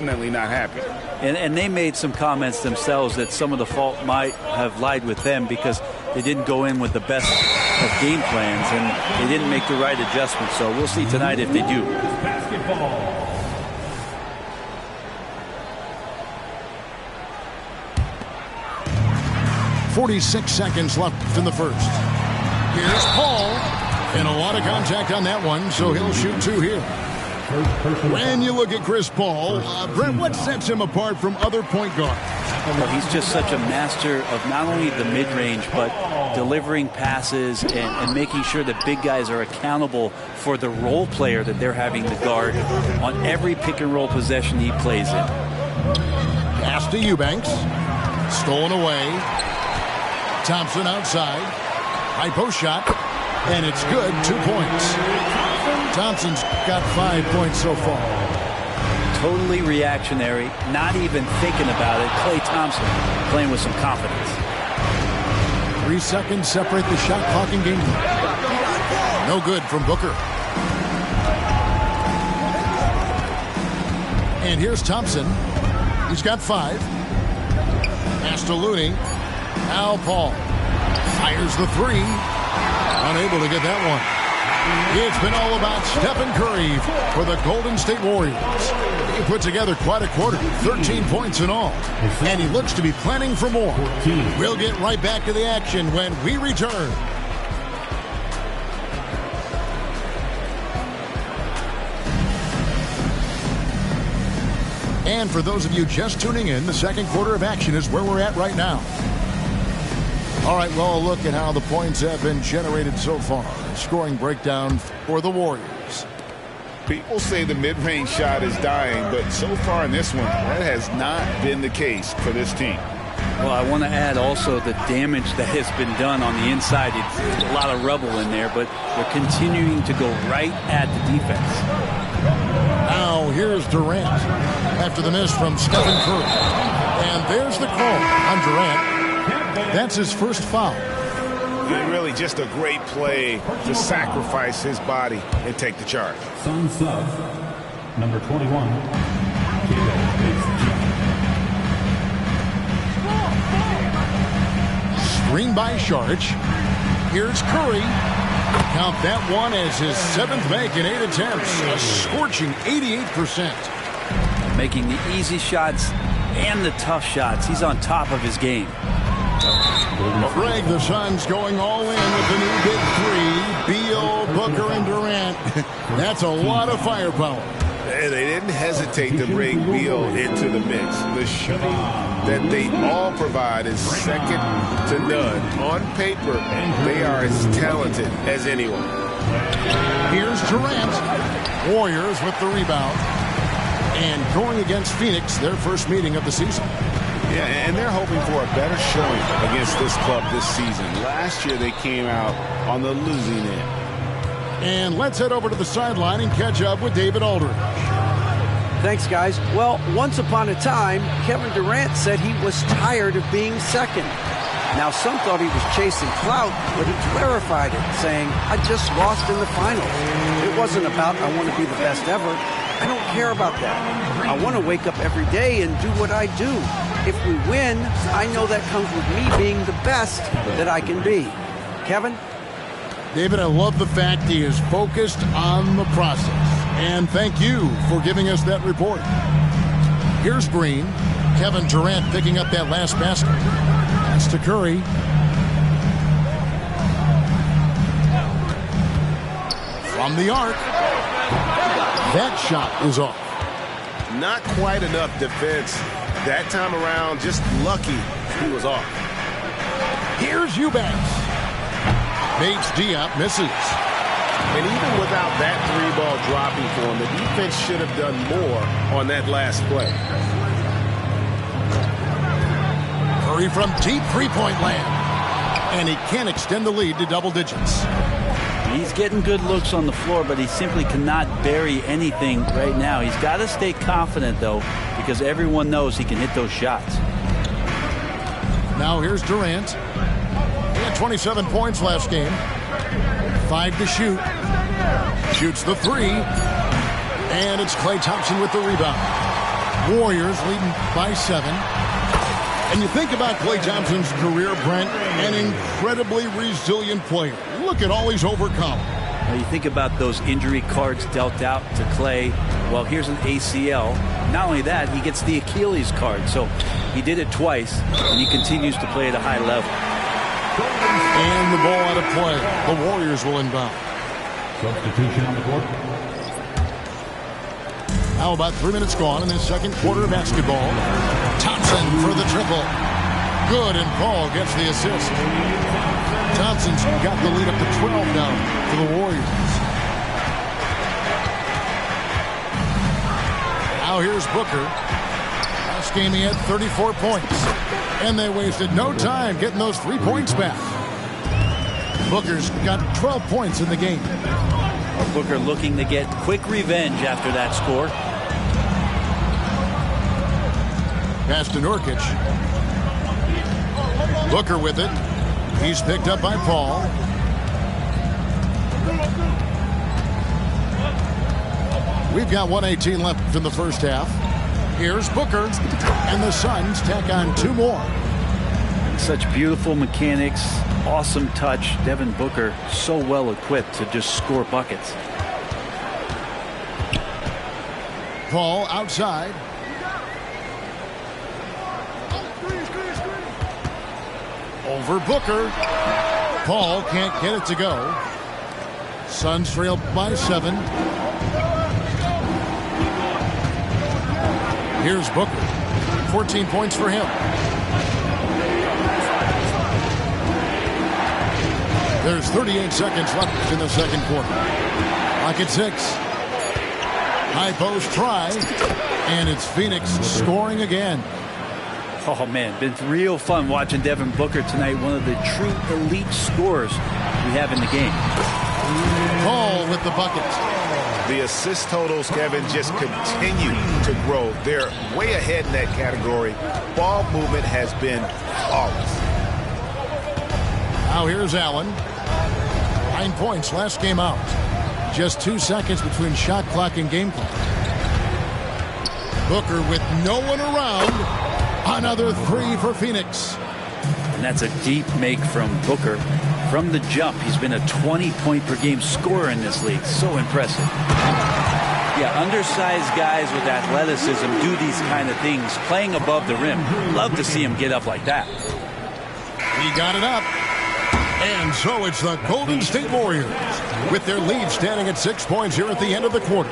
definitely not happy. And they made some comments themselves that some of the fault might have lied with them because they didn't go in with the best of game plans and they didn't make the right adjustments. So we'll see tonight if they do. Basketball. 46 seconds left in the first. Here's Paul. And a lot of contact on that one, so he'll shoot two here. When you look at Chris Paul, Brent, what sets him apart from other point guards? Well, he's just such a master of not only the mid-range, but delivering passes and making sure that big guys are accountable for the role player that they're having to guard on every pick-and-roll possession he plays in. Pass to Eubanks. Stolen away. Thompson outside. High post shot. And it's good. 2 points. Thompson's got 5 points so far. Totally reactionary, not even thinking about it. Klay Thompson playing with some confidence. 3 seconds separate the shot clock and game. No good from Booker. And here's Thompson. He's got 5. Pass to Looney. Now Paul fires the 3. Unable to get that one. It's been all about Stephen Curry for the Golden State Warriors. He put together quite a quarter, 13 points in all. And he looks to be planning for more. We'll get right back to the action when we return. And for those of you just tuning in, the second quarter of action is where we're at right now. All right, well, a look at how the points have been generated so far. Scoring breakdown for the Warriors. People say the mid-range shot is dying, but so far in this one, that has not been the case for this team. Well, I want to add also the damage that has been done on the inside. It's a lot of rubble in there, but they're continuing to go right at the defense. Now here's Durant after the miss from Stephen Curry. And there's the call on Durant. That's his first foul. And really just a great play to sacrifice his body and take the charge. Suns up, number 21. Screen by Saric. Here's Curry. Count that one as his 7th make in 8 attempts. A scorching 88%. Making the easy shots and the tough shots. He's on top of his game. Greg, the Suns going all in with the new big 3. Beal, Booker, and Durant. That's a lot of firepower. They didn't hesitate to bring Beal into the mix. The shooting that they all provide is second to none. On paper, they are as talented as anyone. Here's Durant. Warriors with the rebound. And going against Phoenix, their first meeting of the season. Yeah, and they're hoping for a better showing against this club this season. Last year, they came out on the losing end. And let's head over to the sideline and catch up with David Aldridge. Thanks, guys. Well, once upon a time, Kevin Durant said he was tired of being second. Now, some thought he was chasing clout, but he clarified it, saying, I just lost in the finals. It wasn't about I want to be the best ever. I don't care about that. I want to wake up every day and do what I do. If we win, I know that comes with me being the best that I can be. Kevin? David, I love the fact he is focused on the process. And thank you for giving us that report. Here's Green. Kevin Durant picking up that last basket. Pass to Curry. From the arc. That shot is off. Not quite enough defense. That time around, just lucky he was off. Here's Eubanks. Bates Diop misses. And even without that 3-ball dropping for him, the defense should have done more on that last play. Curry from deep three-point land. And he can't extend the lead to double digits. He's getting good looks on the floor, but he simply cannot bury anything right now. He's got to stay confident, though, because everyone knows he can hit those shots. Now here's Durant. He had 27 points last game. 5 to shoot. Shoots the 3. And it's Klay Thompson with the rebound. Warriors leading by 7. And you think about Klay Thompson's career, Brent, an incredibly resilient player. Look at all he's overcome. Well, you think about those injury cards dealt out to Klay. Well, here's an ACL. Not only that, he gets the Achilles card. So he did it twice, and he continues to play at a high level. And the ball out of play. The Warriors will inbound. Substitution on the court. Now about 3 minutes gone in this second quarter of basketball. Thompson for the triple. Good, and Paul gets the assist. Thompson's got the lead up to 12 now for the Warriors. Now here's Booker. Last game he had 34 points. And they wasted no time getting those 3 points back. Booker's got 12 points in the game. Booker looking to get quick revenge after that score. Pass to Nurkic. Booker with it. He's picked up by Paul. We've got 1:18 left in the first half. Here's Booker. And the Suns tack on 2 more. Such beautiful mechanics. Awesome touch. Devin Booker so well equipped to just score buckets. Paul outside. Over Booker. Paul can't get it to go. Suns trail by 7. Here's Booker. 14 points for him. There's 38 seconds left in the second quarter. Clock at 6. High post try. And it's Phoenix scoring again. Oh, man, been real fun watching Devin Booker tonight. One of the true elite scorers we have in the game. Paul with the bucket. The assist totals, Kevin, just continue to grow. They're way ahead in that category. Ball movement has been flawless. Now here's Allen. 9 points last game out. Just 2 seconds between shot clock and game clock. Booker with no one around. Another 3 for Phoenix. And that's a deep make from Booker. From the jump, he's been a 20-point-per-game scorer in this league. So impressive. Yeah, undersized guys with athleticism do these kind of things, playing above the rim. Love to see him get up like that. He got it up. And so it's the Golden State Warriors with their lead standing at 6 points here at the end of the quarter.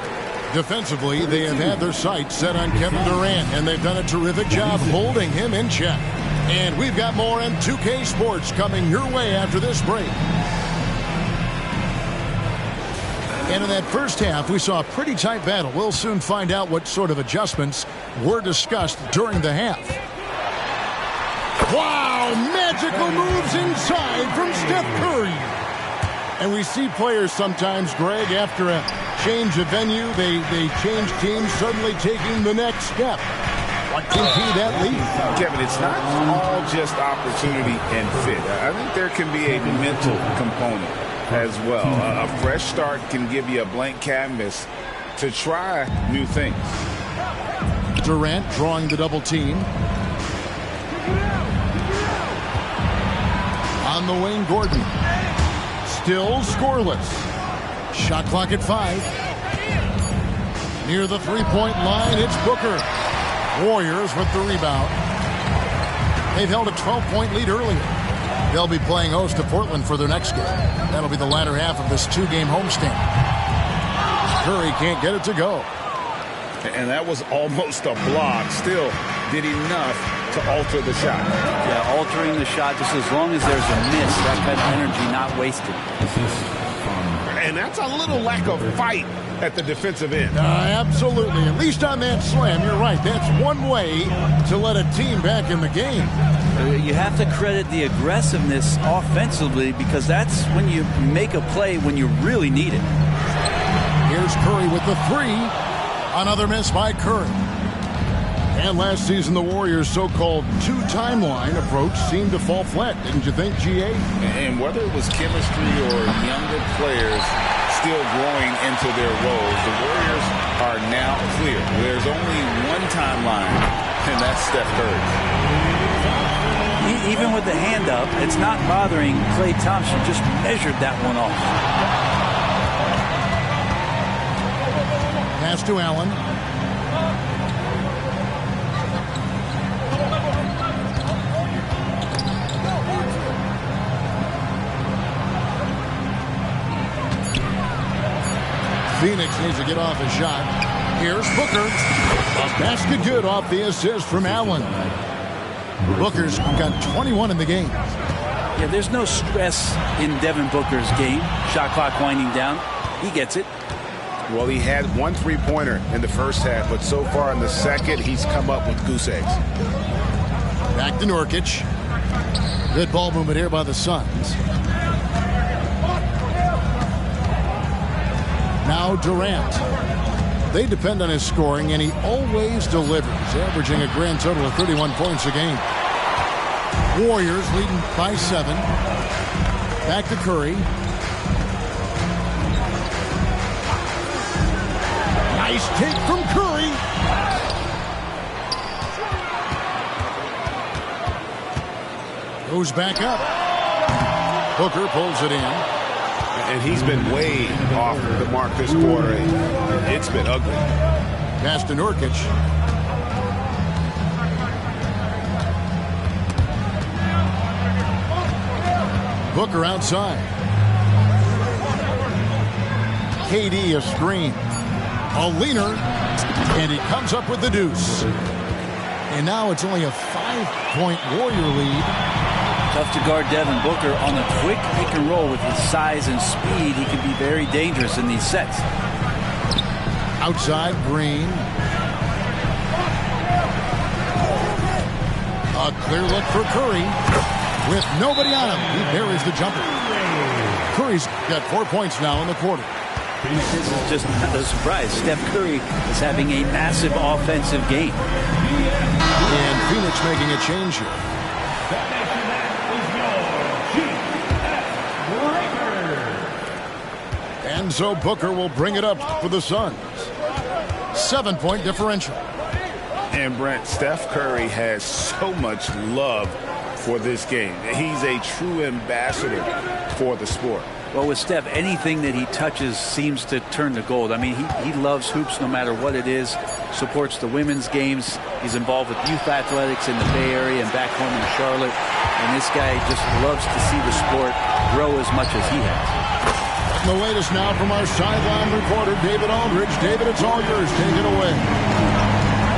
Defensively, they have had their sights set on Kevin Durant, and they've done a terrific job holding him in check. And we've got more M2K Sports coming your way after this break. And in that first half, we saw a pretty tight battle. We'll soon find out what sort of adjustments were discussed during the half. Wow, magical moves inside from Steph Curry. And we see players sometimes, Greg, after a change of venue, they change teams, suddenly taking the next step. What can be that lead? Kevin, it's not all just opportunity and fit. I think there can be a mental component as well. A fresh start can give you a blank canvas to try new things. Durant drawing the double team. On the wing, Gordon. Still scoreless. Shot clock at 5. Near the three-point line, it's Booker. Warriors with the rebound. They've held a 12-point lead earlier. They'll be playing host to Portland for their next game. That'll be the latter half of this 2-game homestand. Curry can't get it to go. And that was almost a block. Still did enough to alter the shot. Yeah, altering the shot just as long as there's a miss. That kind of energy not wasted. And that's a little lack of fight at the defensive end. Absolutely. At least on that slam, you're right. That's one way to let a team back in the game. You have to credit the aggressiveness offensively because that's when you make a play when you really need it. Here's Curry with the 3. Another miss by Curry. And last season, the Warriors' so-called two-timeline approach seemed to fall flat, didn't you think, G.A.? And whether it was chemistry or younger players still growing into their roles, the Warriors are now clear. There's only one timeline, and that's Steph Curry. Even with the hand up, it's not bothering Klay Thompson. Just measured that one off. Pass to Allen. Phoenix needs to get off a shot. Here's Booker. A basket good off the assist from Allen. Booker's got 21 in the game. Yeah, there's no stress in Devin Booker's game. Shot clock winding down. He gets it. Well, he had one three-pointer in the first half, but so far in the second, he's come up with goose eggs. Back to Nurkic. Good ball movement here by the Suns. Now Durant. They depend on his scoring, and he always delivers, averaging a grand total of 31 points a game. Warriors leading by 7. Back to Curry. Nice take from Curry. Goes back up. Booker pulls it in. And he's been way off the mark this quarter. It's been ugly. Pass to Nurkic. Booker outside. KD a screen. A leaner. And he comes up with the deuce. And now it's only a 5-point Warrior lead. Tough to guard Devin Booker on a quick pick and roll with his size and speed. He can be very dangerous in these sets. Outside Green. A clear look for Curry. With nobody on him, he buries the jumper. Curry's got 4 points now in the quarter. This is just not a surprise. Steph Curry is having a massive offensive game. And Phoenix making a change here. And so Booker will bring it up for the Suns. 7-point differential. And Brent, Steph Curry has so much love for this game. He's a true ambassador for the sport. Well, with Steph, anything that he touches seems to turn to gold. I mean, he loves hoops no matter what it is, supports the women's games. He's involved with youth athletics in the Bay Area and back home in Charlotte. And this guy just loves to see the sport grow as much as he has. And the latest now from our sideline reporter, David Aldridge. David, it's all yours. Take it away.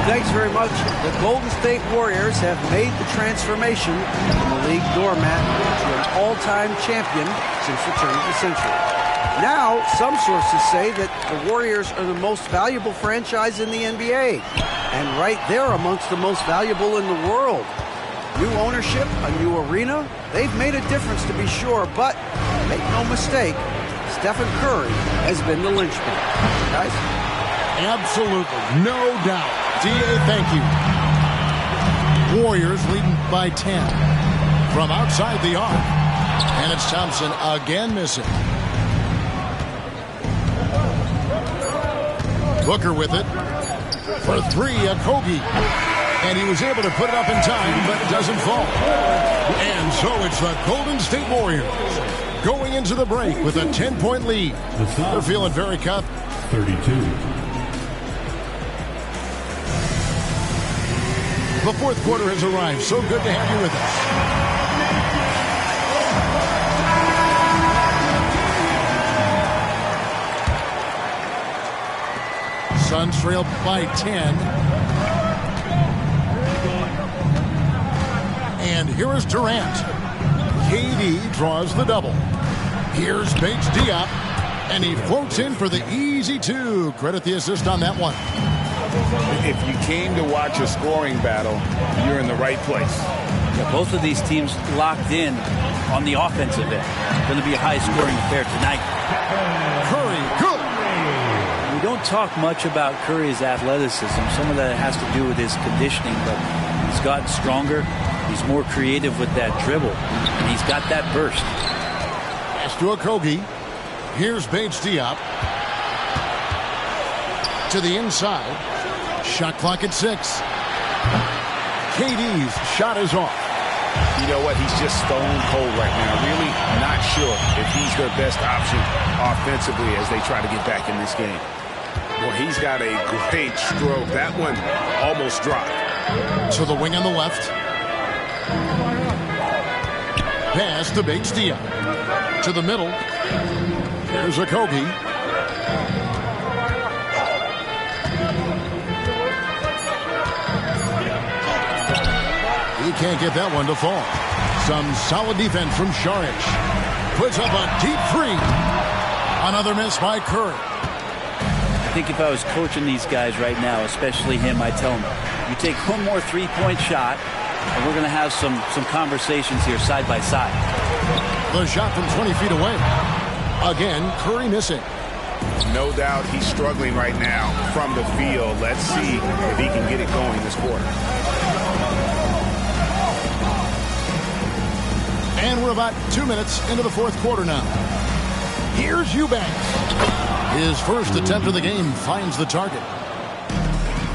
Thanks very much. The Golden State Warriors have made the transformation from the league doormat to an all-time champion since the turn of the century. Now, some sources say that the Warriors are the most valuable franchise in the NBA, and right there amongst the most valuable in the world. New ownership, a new arena, they've made a difference to be sure, but make no mistake, Stephen Curry has been the linchpin. Guys? Absolutely, no doubt. D.A., thank you. Warriors leading by 10 from outside the arc. And it's Thompson again missing. Booker with it. For 3, Okogie. And he was able to put it up in time, but it doesn't fall. And so it's the Golden State Warriors going into the break with a 10-point lead. They're feeling very confident. 32. The fourth quarter has arrived. So good to have you with us. Suns trail by 10. And here is Durant. KD draws the double. Here's Bates Diop. And he floats in for the easy 2. Credit the assist on that one. If you came to watch a scoring battle, you're in the right place. Yeah, both of these teams locked in on the offensive end. Going to be a high-scoring affair tonight. Curry, good. We don't talk much about Curry's athleticism. Some of that has to do with his conditioning, but he's gotten stronger. He's more creative with that dribble, and he's got that burst. Pass to Okogie. Here's Bates Diop. To the inside. Shot clock at 6. KD's shot is off. You know what? He's just stone cold right now. Really not sure if he's their best option offensively as they try to get back in this game. Well, he's got a great stroke. That one almost dropped. To the wing on the left. Pass to Bates-Diop. To the middle. Here's Okogie. He can't get that one to fall. Some solid defense from Saric. Puts up a deep three. Another miss by Curry. I think if I was coaching these guys right now, especially him, I'd tell him, you take one more three-point shot, and we're going to have some conversations here side by side. The shot from 20 feet away. Again, Curry missing. No doubt he's struggling right now from the field. Let's see if he can get it going this quarter. And we're about 2 minutes into the fourth quarter now. Here's Eubanks. His first attempt of the game finds the target.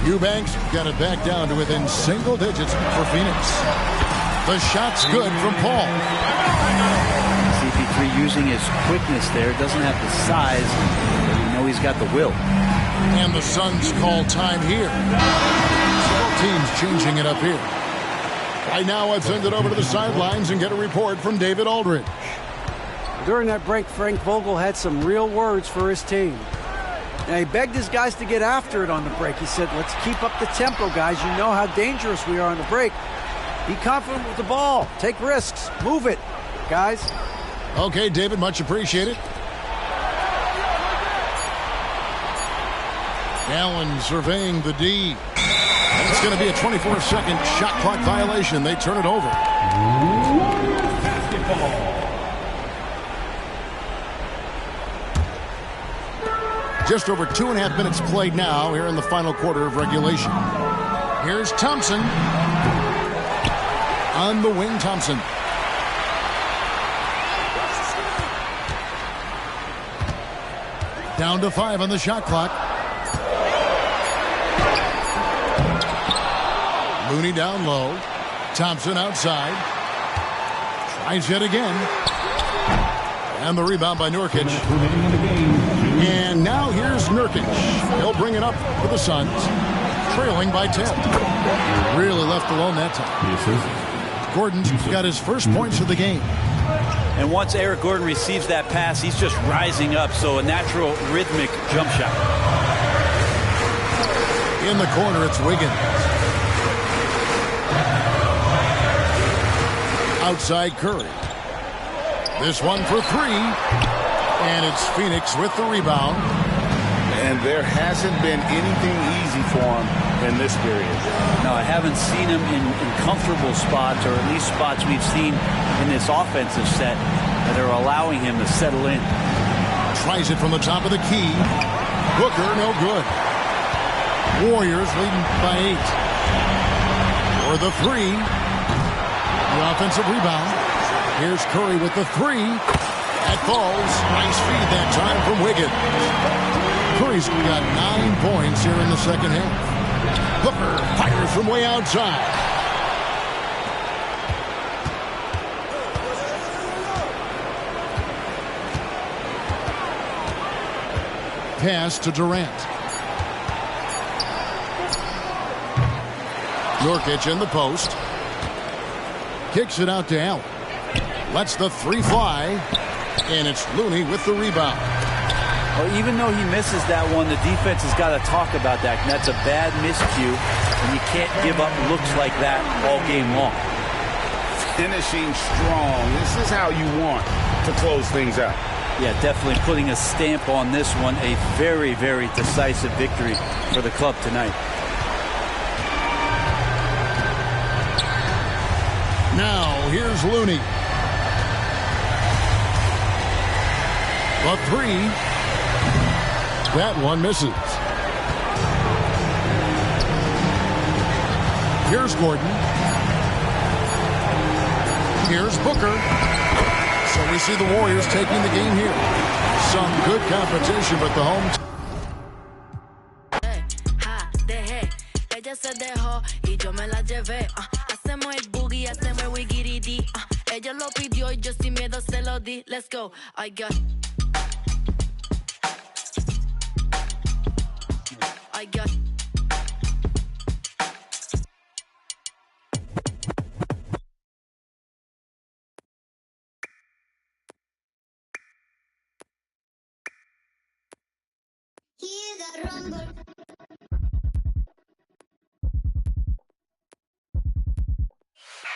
Eubanks got it back down to within single digits for Phoenix. The shot's good from Paul. CP3 using his quickness there. Doesn't have the size, but you know he's got the will. And the Suns call time here. Both teams changing it up here. Right now, I'd send it over to the sidelines and get a report from David Aldridge. During that break, Frank Vogel had some real words for his team. Now, he begged his guys to get after it on the break. He said, let's keep up the tempo, guys. You know how dangerous we are on the break. Be confident with the ball. Take risks. Move it, guys. Okay, David, much appreciated. Allen surveying the D. And it's going to be a 24-second shot clock violation. They turn it over. Just over 2.5 minutes played now here in the final quarter of regulation. Here's Thompson. On the wing, Thompson. Down to 5 on the shot clock. Looney down low. Thompson outside. Tries yet again. And the rebound by Nurkic. And now here's Nurkic. He'll bring it up for the Suns. Trailing by 10. Really left alone that time. Gordon's got his first points of the game. And once Eric Gordon receives that pass, he's just rising up. So a natural rhythmic jump shot. In the corner, it's Wiggins. Outside Curry. This one for 3. And it's Phoenix with the rebound. And there hasn't been anything easy for him in this period. No, I haven't seen him in comfortable spots, or at least spots we've seen in this offensive set that are allowing him to settle in. Tries it from the top of the key. Booker, no good. Warriors leading by 8. For the 3. The offensive rebound. Here's Curry with the 3. That falls. Nice feed that time from Wiggins. Curry's got 9 points here in the second half. Hooker fires from way outside. Pass to Durant. Nurkic in the post. Kicks it out to Allen. Lets the 3 fly. And it's Looney with the rebound. Well, even though he misses that one, the defense has got to talk about that. And that's a bad miscue, and you can't give up looks like that all game long. Finishing strong. This is how you want to close things out. Yeah, definitely putting a stamp on this one. A very, very decisive victory for the club tonight. Now, here's Looney. The 3. That one misses. Here's Gordon. Here's Booker. So we see the Warriors taking the game here. Some good competition, but the home me la llevé. Hacemos el boogie, hacemos el wiggy-dee. Ella lo pidió y yo sin miedo se lo di. Let's go. I got Hear the rumble.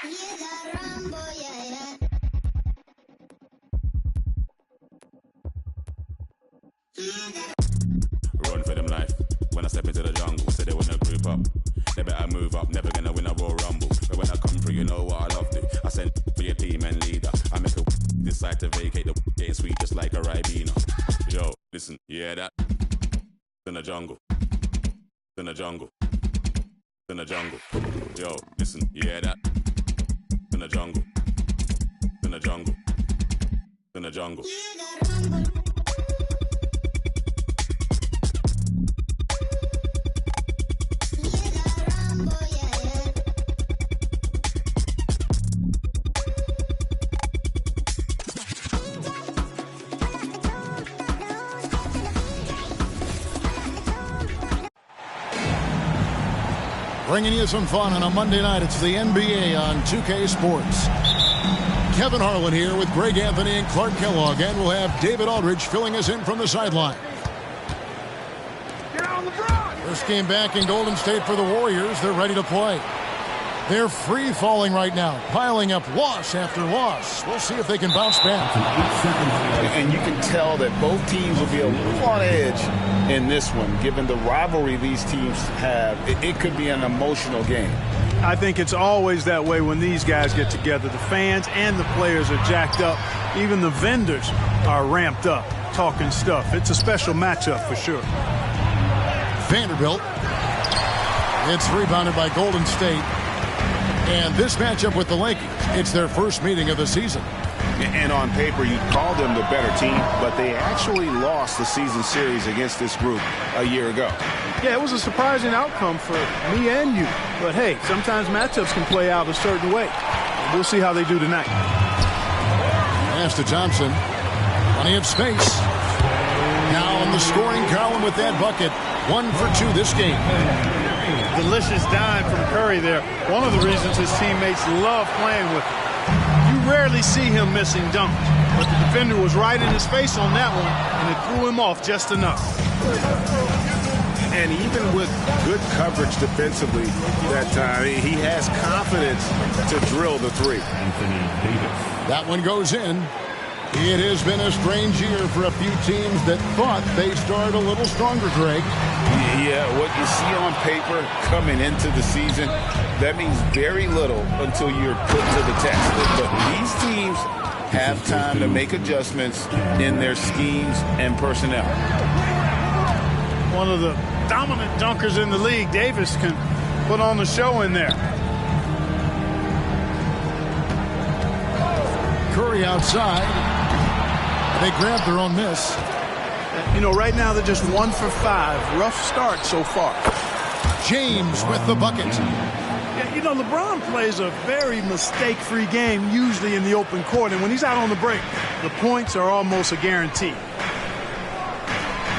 Hear the rumble, yeah. Run for them life. When I step into the jungle, say they wanna group up. They better move up, never gonna win a Royal Rumble. But when I come through, you know what I love to. I send for your team and leader. I make a decide to vacate the getting sweet just like a Ribena. Yo, listen, you hear that? In the jungle. In the jungle. In the jungle. Yo, listen, you hear that? In the jungle. In the jungle. In the jungle. Bringing you some fun on a Monday night. It's the NBA on 2K Sports. Kevin Harlan here with Greg Anthony and Clark Kellogg, and we'll have David Aldridge filling us in from the sideline. First game back in Golden State for the Warriors. They're ready to play. They're free falling right now, piling up loss after loss. We'll see if they can bounce back. And you can tell that both teams will be a little on edge in this one, given the rivalry these teams have. It could be an emotional game. I think it's always that way when these guys get together. The fans and the players are jacked up. Even the vendors are ramped up, talking stuff. It's a special matchup for sure. Vanderbilt. It's rebounded by Golden State. And this matchup with the Lakers, it's their first meeting of the season. And on paper, you'd call them the better team, but they actually lost the season series against this group a year ago. Yeah, it was a surprising outcome for me and you. But, hey, sometimes matchups can play out a certain way. We'll see how they do tonight. Pass to Thompson. Plenty of space. Now in the scoring column with that bucket. 1 for 2 this game. Delicious dime from Curry there. One of the reasons his teammates love playing with him. You rarely see him missing dunkers, but the defender was right in his face on that one, and it threw him off just enough. And even with good coverage defensively that time, he has confidence to drill the three. Anthony Davis. That one goes in. It has been a strange year for a few teams that thought they started a little stronger, Greg. Yeah, what you see on paper coming into the season, that means very little until you're put to the test. But these teams have time to make adjustments in their schemes and personnel. One of the dominant dunkers in the league, Davis, can put on the show in there. Curry outside. They grabbed their own miss. You know, right now they're just 1 for 5. Rough start so far. James with the bucket. Yeah, you know, LeBron plays a very mistake-free game, usually in the open court. And when he's out on the break, the points are almost a guarantee.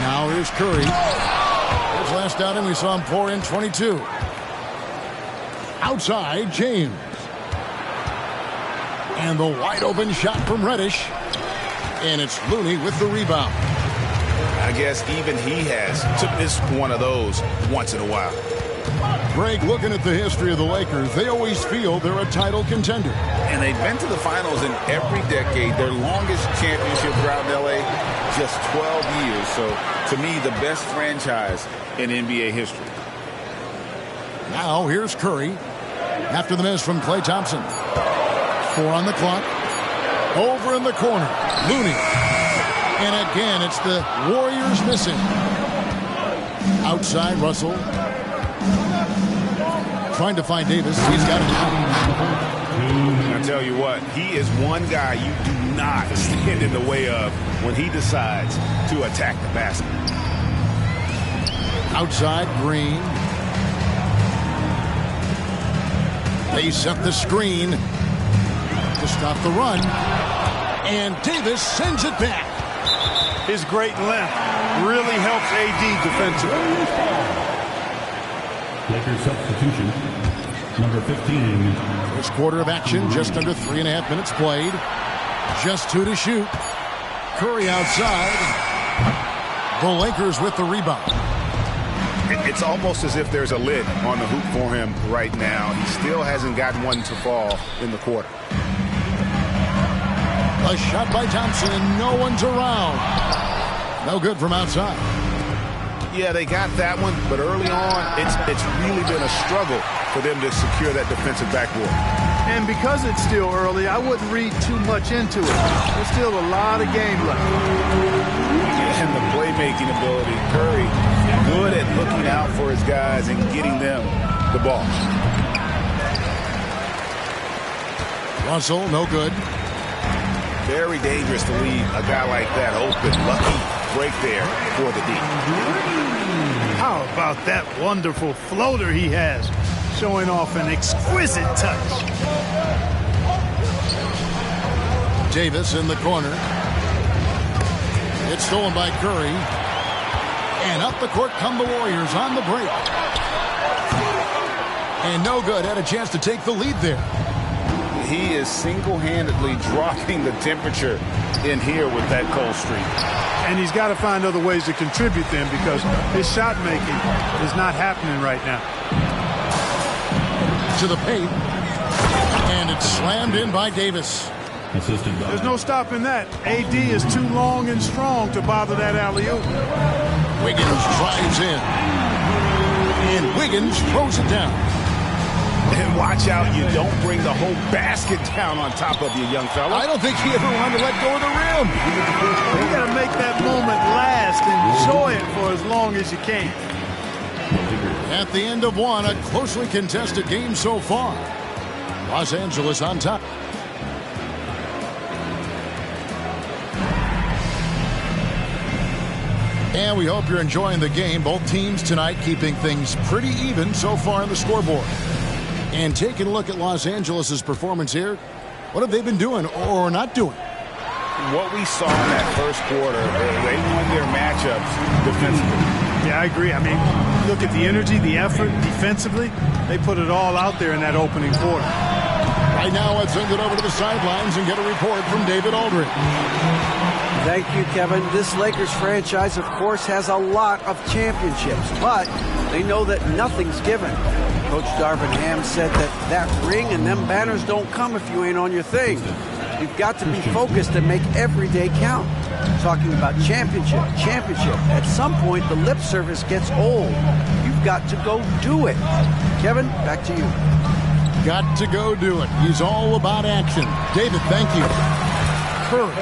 Now here's Curry. His last outing, we saw him pour in 22. Outside, James. And the wide-open shot from Reddish. And it's Looney with the rebound. I guess even he has to miss one of those once in a while. Greg, looking at the history of the Lakers, they always feel they're a title contender. And they've been to the finals in every decade. Their longest championship drought in L.A., just 12 years. So, to me, the best franchise in NBA history. Now, here's Curry. After the miss from Klay Thompson. 4 on the clock. Over in the corner. Looney. And again, it's the Warriors missing. Outside, Russell. Trying to find Davis. He's got it. I tell you what, he is one guy you do not stand in the way of when he decides to attack the basket. Outside, Green. They set the screen to stop the run. And Davis sends it back. His great length really helps AD defensively. Lakers substitution, number 15. First quarter of action, just under 3.5 minutes played. Just 2 to shoot. Curry outside. The Lakers with the rebound. It's almost as if there's a lid on the hoop for him right now. He still hasn't gotten one to fall in the quarter. A shot by Thompson, and no one's around. No good from outside. Yeah, they got that one, but early on, it's really been a struggle for them to secure that defensive backboard. And because it's still early, I wouldn't read too much into it. There's still a lot of game left. And the playmaking ability, Curry, good at looking out for his guys and getting them the ball. Russell, no good. Very dangerous to leave a guy like that open. Lucky break there for the D. How about that wonderful floater he has, showing off an exquisite touch. Davis in the corner. It's stolen by Curry. And up the court come the Warriors on the break. And no good. Had a chance to take the lead there. He is single-handedly dropping the temperature in here with that cold streak. And he's got to find other ways to contribute then, because his shot making is not happening right now. To the paint. And it's slammed in by Davis. There's no stopping that. AD is too long and strong to bother that alley-oop. Wiggins drives in. And Wiggins throws it down. And watch out, you don't bring the whole basket down on top of you, young fella. I don't think he ever wanted to let go of the rim. You got to make that moment last. Enjoy it for as long as you can. At the end of one, a closely contested game so far. Los Angeles on top. And we hope you're enjoying the game. Both teams tonight keeping things pretty even so far on the scoreboard. And taking a look at Los Angeles' performance here, what have they been doing or not doing? What we saw in that first quarter, they won their matchups defensively. Yeah, I agree. I mean, look at the energy, the effort defensively. They put it all out there in that opening quarter. Right now, let's send it over to the sidelines and get a report from David Aldridge. Thank you, Kevin. This Lakers franchise, of course, has a lot of championships, but they know that nothing's given. Coach Darvin Ham said that ring and them banners don't come if you ain't on your thing. You've got to be focused and make every day count. Talking about championship. At some point, the lip service gets old. You've got to go do it. Kevin, back to you. Got to go do it. He's all about action. David, thank you. Curry.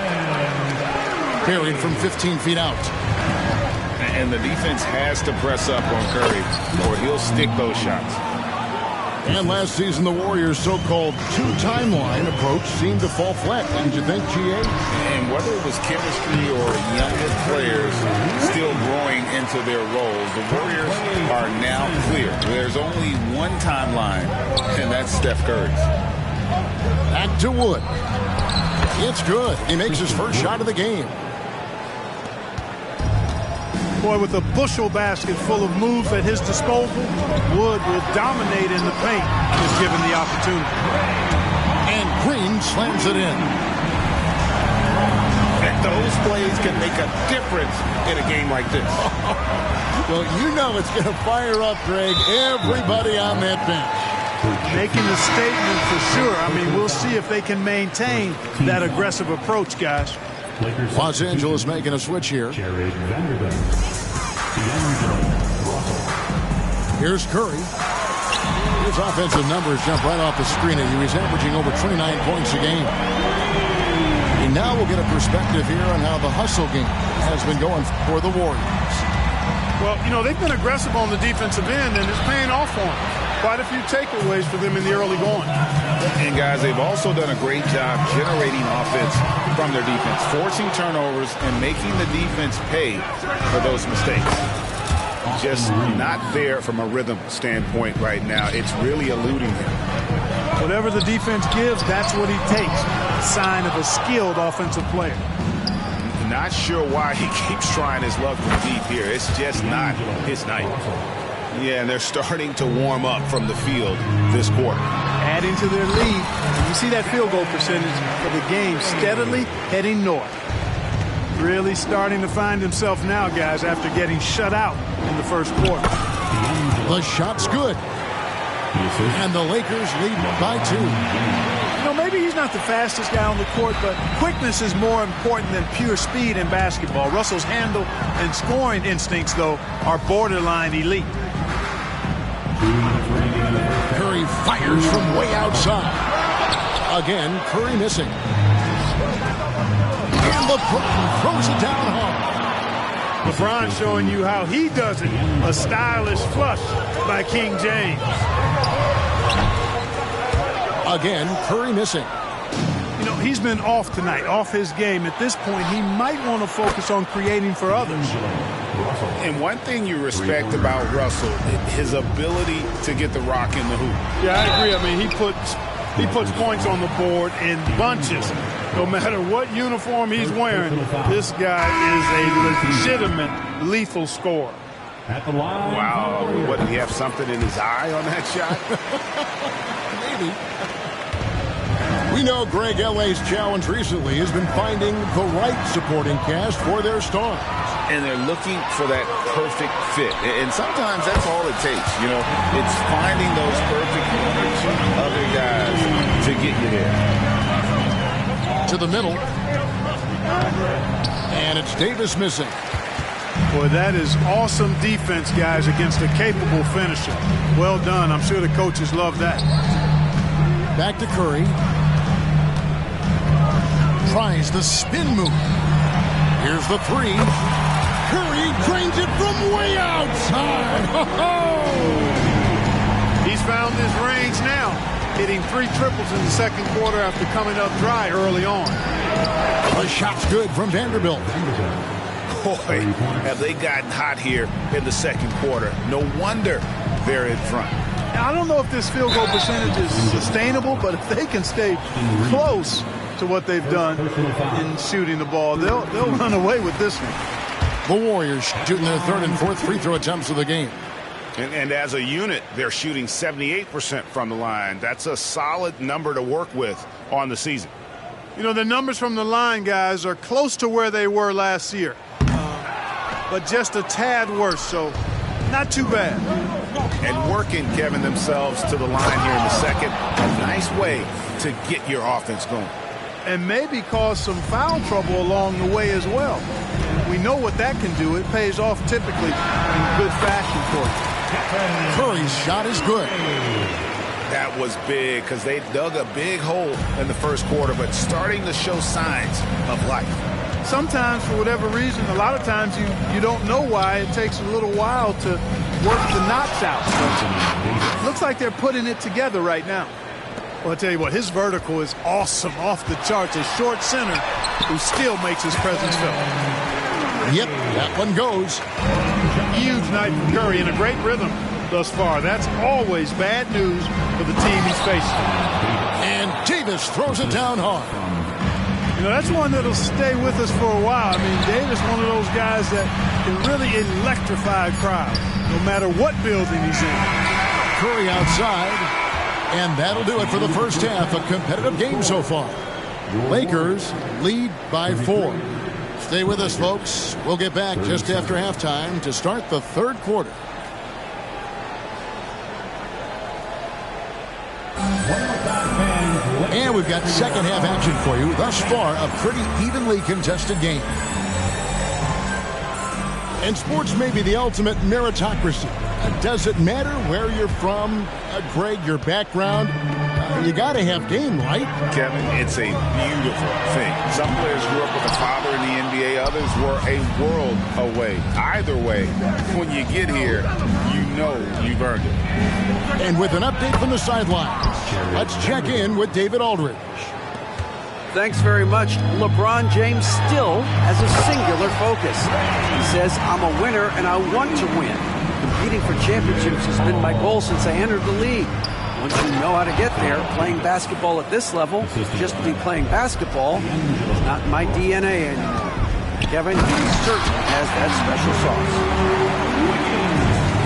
Buried from 15 feet out. And the defense has to press up on Curry or he'll stick those shots. And last season, the Warriors' so-called two-timeline approach seemed to fall flat. Didn't you think, GA? And whether it was chemistry or younger players still growing into their roles, the Warriors are now clear. There's only one timeline, and that's Steph Curry's. Back to Wood. It's good. He makes his first shot of the game. Boy, with a bushel basket full of moves at his disposal, Wood will dominate in the paint if given the opportunity. And Green slams it in. And those plays can make a difference in a game like this. Well, you know it's going to fire up, Greg, everybody on that bench. Making a statement for sure. I mean, we'll see if they can maintain that aggressive approach, guys. Los Angeles making a switch here. Here's Curry. His offensive numbers jump right off the screen at you. He's averaging over 29 points a game. And now we'll get a perspective here on how the hustle game has been going for the Warriors. Well, you know, they've been aggressive on the defensive end, and it's paying off for them. Quite a few takeaways for them in the early going. And, guys, they've also done a great job generating offense from their defense, forcing turnovers and making the defense pay for those mistakes. Just not there from a rhythm standpoint right now. It's really eluding him. Whatever the defense gives, that's what he takes. A sign of a skilled offensive player. Not sure why he keeps trying his luck from deep here. It's just not his night. Yeah, and they're starting to warm up from the field this quarter. Adding to their lead. And you see that field goal percentage for the game steadily heading north. Really starting to find himself now, guys, after getting shut out in the first quarter. The shot's good. And the Lakers lead by 2. You know, maybe he's not the fastest guy on the court, but quickness is more important than pure speed in basketball. Russell's handle and scoring instincts, though, are borderline elite. Curry fires from way outside. Again, Curry missing. And LeBron throws it down hard. LeBron showing you how he does it. A stylish flush by King James. Again, Curry missing. You know, he's been off tonight, off his game. At this point, he might want to focus on creating for others. And one thing you respect about Russell, his ability to get the rock in the hoop. Yeah, I agree. I mean, he puts points on the board in bunches. No matter what uniform he's wearing, this guy is a legitimate lethal scorer. Wow. What, did he have something in his eye on that shot? Maybe. We know Greg L.A.'s challenge recently has been finding the right supporting cast for their stars. And they're looking for that perfect fit. And sometimes that's all it takes. You know, it's finding those perfect 1 or 2 other guys to get you there. To the middle. And it's Davis missing. Boy, that is awesome defense, guys, against a capable finisher. Well done. I'm sure the coaches love that. Back to Curry. Tries the spin move. Here's the 3. Curry drains it from way outside. He's found his range now, hitting 3 triples in the second quarter after coming up dry early on. The shot's good from Vanderbilt. Boy, have they gotten hot here in the second quarter. No wonder they're in front. Now, I don't know if this field goal percentage is sustainable, but if they can stay close to what they've done in shooting the ball, they'll run away with this one. The Warriors shooting their 3rd and 4th free throw attempts of the game. And as a unit, they're shooting 78% from the line. That's a solid number to work with on the season. You know, the numbers from the line, guys, are close to where they were last year. But just a tad worse, so not too bad. And working, Kevin, themselves to the line here in the second. A nice way to get your offense going. And maybe cause some foul trouble along the way as well. We know what that can do. It pays off typically in good fashion for you. Curry's shot is good. That was big because they dug a big hole in the first quarter, but starting to show signs of life. Sometimes, for whatever reason, a lot of times you don't know why. It takes a little while to work the knots out. Looks like they're putting it together right now. Well, I'll tell you what, his vertical is awesome, off the charts. A short center who still makes his presence felt. Yep, that one goes. Huge night for Curry and a great rhythm thus far. That's always bad news for the team he's facing. And Davis throws it down hard. You know, that's one that'll stay with us for a while. I mean, Davis, one of those guys that can really electrify a crowd, no matter what building he's in. Curry outside, and that'll do it for the first half. A competitive game so far. Lakers lead by 4. Stay with us, folks. We'll get back just after halftime to start the third quarter. And we've got second half action for you. Thus far, a pretty evenly contested game. And sports may be the ultimate meritocracy. Does it matter where you're from, Greg, your background? You got to have game, right? Kevin, it's a beautiful thing. Some players grew up with a father in the NBA. Others were a world away. Either way, when you get here, you know you've earned it. And with an update from the sidelines, let's check in with David Aldridge. Thanks very much. LeBron James still has a singular focus. He says, I'm a winner and I want to win. Competing for championships has been my goal since I entered the league. Once you know how to get there, playing basketball at this level, just to be playing basketball, is not in my DNA anymore. Kevin, he certainly has that special sauce.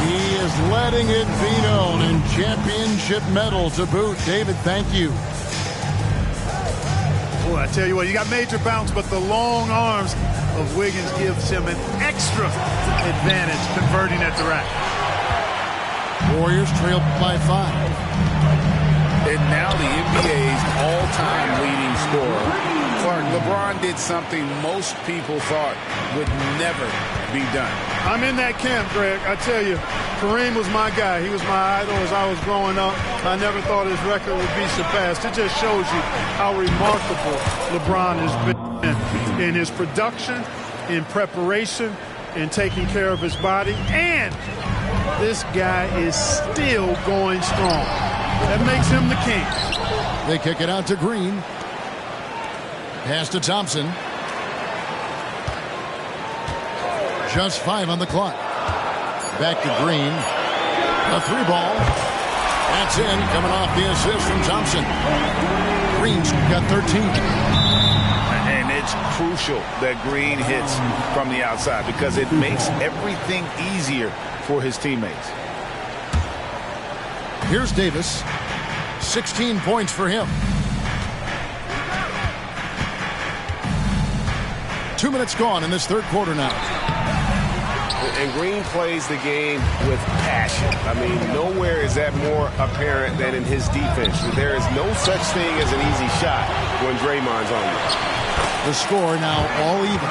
He is letting it be known, and championship medal to boot. David, thank you. Boy, I tell you what, you got major bounce, but the long arms of Wiggins gives him an extra advantage converting at the rack. Warriors trail by 5. And now the NBA's all-time leading scorer. Clark, LeBron did something most people thought would never be done. I'm in that camp, Greg. I tell you, Kareem was my guy. He was my idol as I was growing up. I never thought his record would be surpassed. It just shows you how remarkable LeBron has been in his production, in preparation, in taking care of his body. And this guy is still going strong. That makes him the king. They kick it out to Green. Pass to Thompson. Just 5 on the clock. Back to Green. A 3-ball. That's in. Coming off the assist from Thompson. Green's got 13. And it's crucial that Green hits from the outside because it makes everything easier for his teammates. Here's Davis. 16 points for him. 2 minutes gone in this third quarter now. And Green plays the game with passion. I mean, nowhere is that more apparent than in his defense. There is no such thing as an easy shot when Draymond's on you. The score now all even.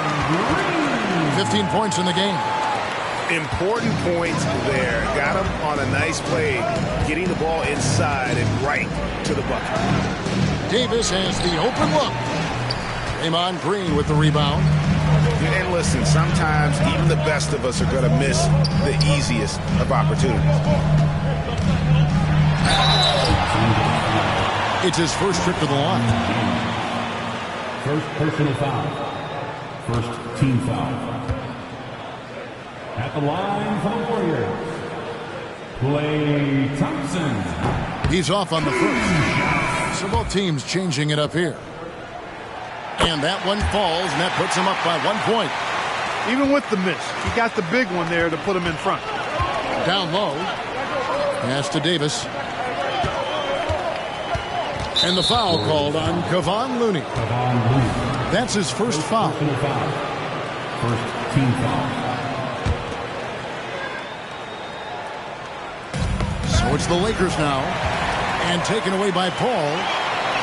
15 points in the game. Important points there. Got him on a nice play, getting the ball inside and right to the bucket. Davis has the open look. Draymond Green with the rebound. And listen, sometimes even the best of us are going to miss the easiest of opportunities. It's his first trip to the line. First personal foul. First team foul. At the line for the Warriors, Klay Thompson. He's off on the first. So both teams changing it up here. And that one falls, and that puts him up by 1 point. Even with the miss, he got the big one there to put him in front. Down low. Pass to Davis. And the foul called on Kevon Looney. That's his first foul. First team foul. So it's the Lakers now. And taken away by Paul.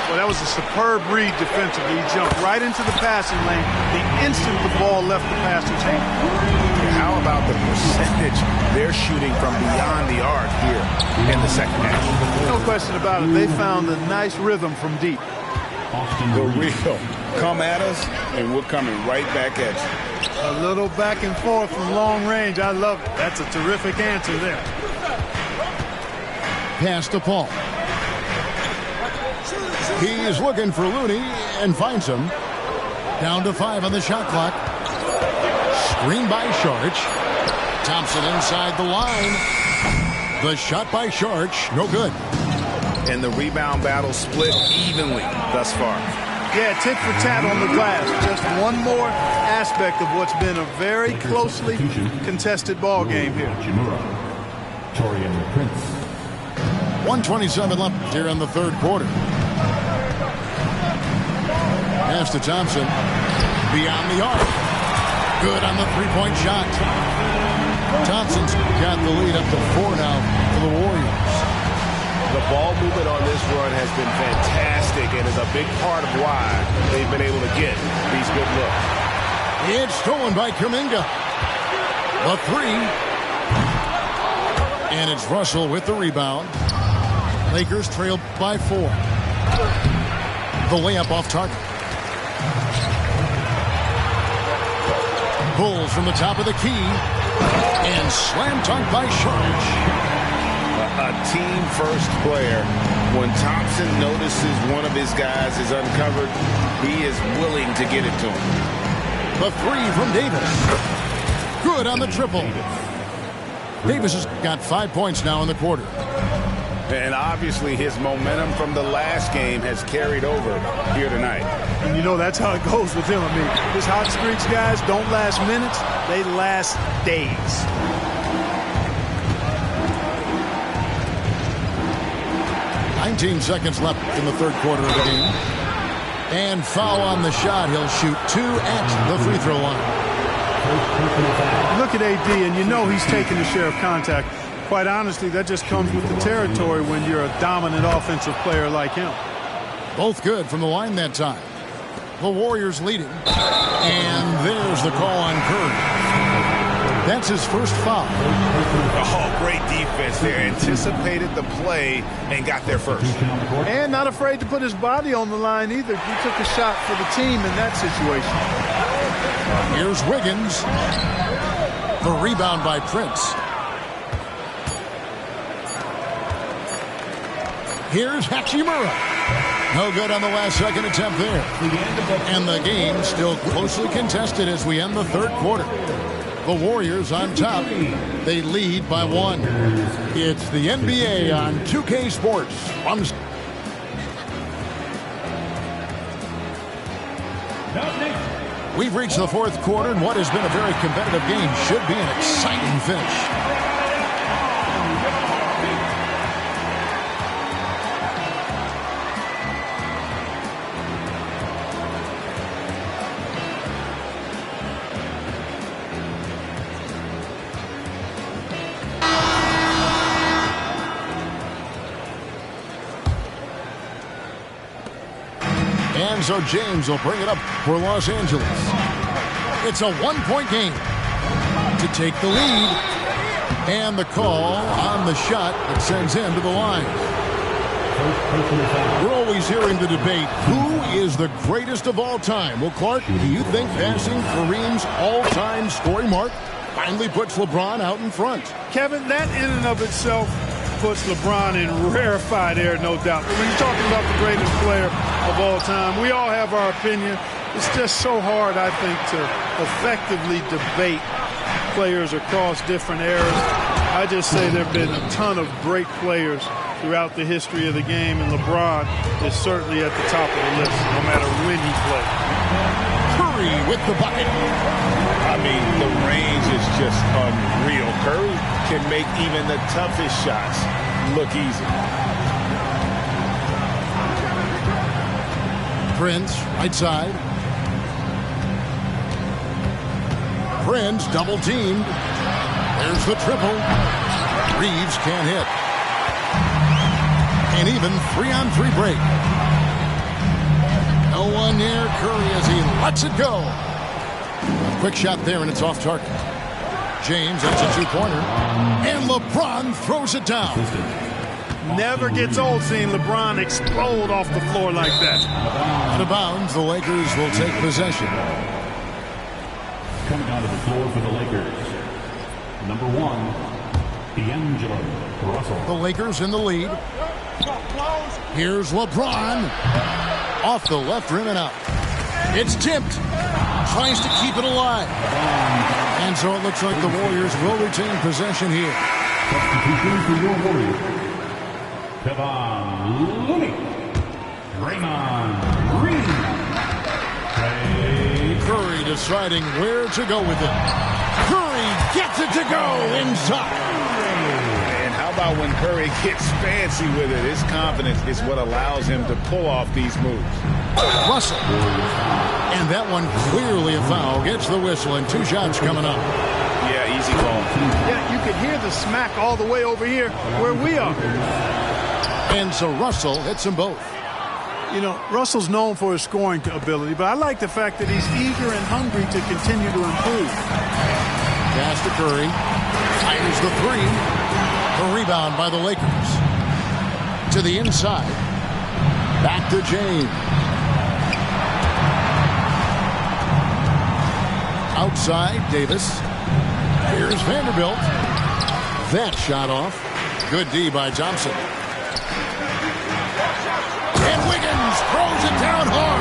Well, that was a superb read defensively. He jumped right into the passing lane the instant the ball left the passer's hand. How about the percentage they're shooting from beyond the arc here in the second half? No question about it. They found a nice rhythm from deep. The real come at us, and we're coming right back at you. A little back and forth from long range. I love it. That's a terrific answer there. Pass to Paul. He is looking for Looney and finds him. Down to 5 on the shot clock. Screen by Saric. Thompson inside the line. The shot by Saric, no good. And the rebound battle split evenly thus far. Yeah, tit for tat on the glass. Just one more aspect of what's been a very closely contested ball game here. Taurean Prince. 1:27 left here in the third quarter. Pass to Thompson. Beyond the arc. Good on the three-point shot. Thompson's got the lead up to 4 now for the Warriors. The ball movement on this run has been fantastic and is a big part of why they've been able to get these good looks. It's stolen by Kuminga. The 3. And it's Russell with the rebound. Lakers trail by 4. The layup off target. Bulls from the top of the key. And slam dunk by Saric. A team-first player. When Thompson notices one of his guys is uncovered, he is willing to get it to him. The 3 from Davis. Good on the triple. Davis has got 5 points now in the quarter. And obviously his momentum from the last game has carried over here tonight. And you know that's how it goes with him. I mean, his hot streaks, guys, don't last minutes. They last days. $19 seconds left in the third quarter of the game. And foul on the shot. He'll shoot 2 at the free throw line. Look at AD, and you know he's taking the share of contact. Quite honestly, that just comes with the territory when you're a dominant offensive player like him. Both good from the line that time. The Warriors leading. And there's the call on Curry. That's his first foul. Oh, great defense there. Anticipated the play and got there first. And not afraid to put his body on the line either. He took a shot for the team in that situation. Here's Wiggins. The rebound by Prince. Here's Hachimura. No good on the last second attempt there. And the game still closely contested as we end the third quarter. The Warriors on top. They lead by 1. It's the NBA on 2K Sports. We've reached the fourth quarter, and what has been a very competitive game should be an exciting finish. And so James will bring it up for Los Angeles. It's a 1-point game to take the lead. And the call on the shot that sends him to the line. We're always hearing the debate, who is the greatest of all time? Well, Clark, do you think passing Kareem's all-time scoring mark finally puts LeBron out in front? Kevin, that in and of itself puts LeBron in rarefied air, no doubt. But when you're talking about the greatest player of all time, we all have our opinion. It's just so hard, I think, to effectively debate players across different eras. I just say there have been a ton of great players throughout the history of the game, and LeBron is certainly at the top of the list, no matter when he played. Curry with the bucket. I mean, the range is just unreal. Curry can make even the toughest shots look easy. Prince, right side. Prince double teamed. There's the triple. Reeves can't hit. And even 3-on-3 break. No one near Curry as he lets it go. Quick shot there, and it's off target. James, that's a 2-pointer. And LeBron throws it down. Never gets old seeing LeBron explode off the floor like that. Out of bounds, the Lakers will take possession. Coming out of the floor for the Lakers, number 1, D'Angelo Russell. The Lakers in the lead. Here's LeBron. Off the left rim and out. It's tipped. Tries to keep it alive. And so it looks like the Warriors will retain possession here. Substitution for your Warriors, Kevon Looney, Draymond Green. Curry deciding where to go with it. Curry gets it to go inside. And how about when Curry gets fancy with it? His confidence is what allows him to pull off these moves. Russell. And that one clearly a foul. Gets the whistle, and 2 shots coming up. Yeah, easy call. Yeah, you could hear the smack all the way over here where we are. And so Russell hits them both. You know, Russell's known for his scoring ability, but I like the fact that he's eager and hungry to continue to improve. Pass to Curry. Fires the 3. The rebound by the Lakers. To the inside. Back to James. Outside, Davis. Here's Vanderbilt. That shot off. Good D by Thompson. And Wiggins throws it down hard.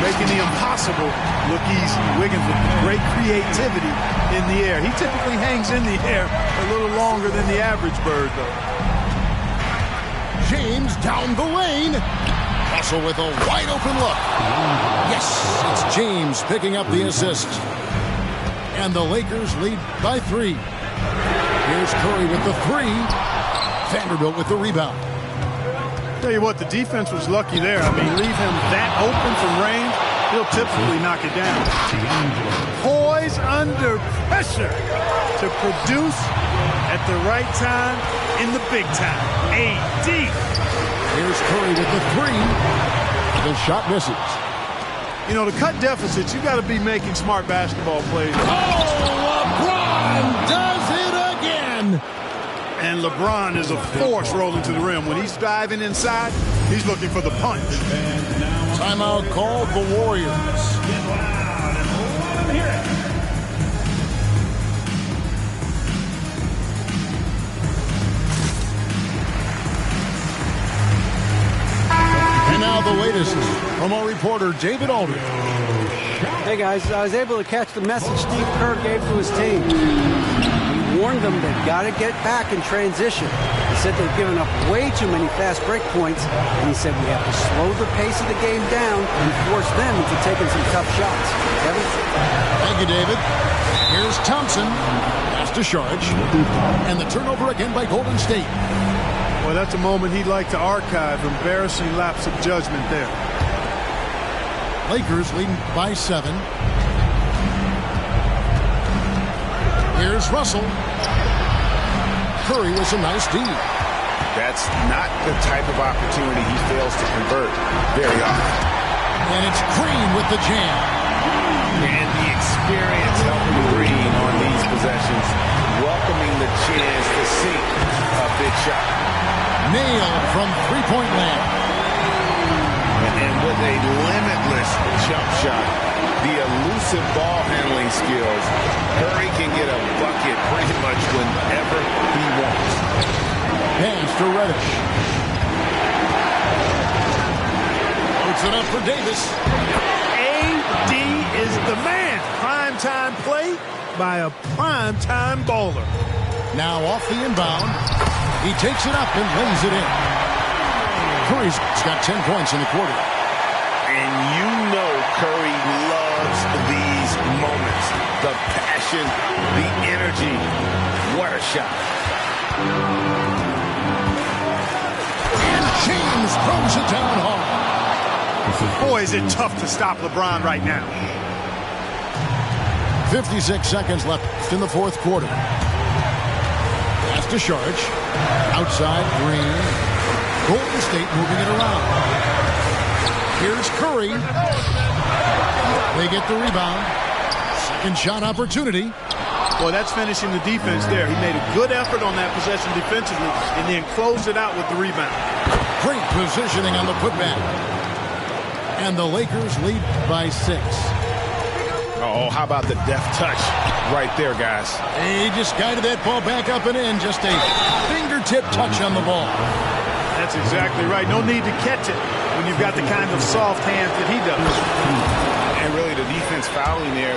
Making the impossible look easy. Wiggins with great creativity in the air. He typically hangs in the air a little longer than the average bird, though. James down the lane. Russell with a wide open look. Yes, it's James picking up the assist. And the Lakers lead by 3. Here's Curry with the 3. Vanderbilt with the rebound. Tell you what, the defense was lucky there. I mean, leave him that open from range, he'll typically knock it down. Poise under pressure to produce at the right time in the big time. AD. Here's Curry with the 3. The shot misses. You know, to cut deficits, you got to be making smart basketball plays. Oh, LeBron does it again. And LeBron is a force rolling to the rim. When he's diving inside, he's looking for the punch. Timeout called the Warriors. And now the latest from our reporter, David Aldridge. Hey guys, I was able to catch the message Steve Kerr gave to his team. He warned them they've got to get back in transition. He said they've given up way too many fast break points, and he said we have to slow the pace of the game down and force them into taking some tough shots. Kevin? Thank you, David. Here's Thompson. Pass to Saric. And the turnover again by Golden State. Well, that's a moment he'd like to archive. Embarrassing lapse of judgment there. Lakers leading by 7. Here's Russell. Curry was a nice D. That's not the type of opportunity he fails to convert very often. And it's Green with the jam. And the experience helping Green on these possessions, welcoming the chance to sink a big shot. Nailed from three-point land. And with a limitless jump shot, the elusive ball handling skills, Curry can get a bucket pretty much whenever he wants. Pass to Reddish. Puts it up for Davis. AD is the man. Primetime play by a primetime baller. Now off the inbound. He takes it up and lays it in. Curry's got 10 points in the quarter. And you know Curry loves these moments. The passion, the energy. What a shot. And James throws it down hard. Boy, is it tough to stop LeBron right now. 56 seconds left in the fourth quarter. Pass to Saric. Outside, Green. Golden State moving it around. Here's Curry. They get the rebound. Second shot opportunity. Well, that's finishing the defense there. He made a good effort on that possession defensively and then closed it out with the rebound. Great positioning on the putback. And the Lakers lead by 6. Oh, how about the deft touch right there, guys? He just guided that ball back up and in. Just a fingertip touch on the ball. That's exactly right. No need to catch it when you've got the kind of soft hands that he does. And really, the defense fouling there.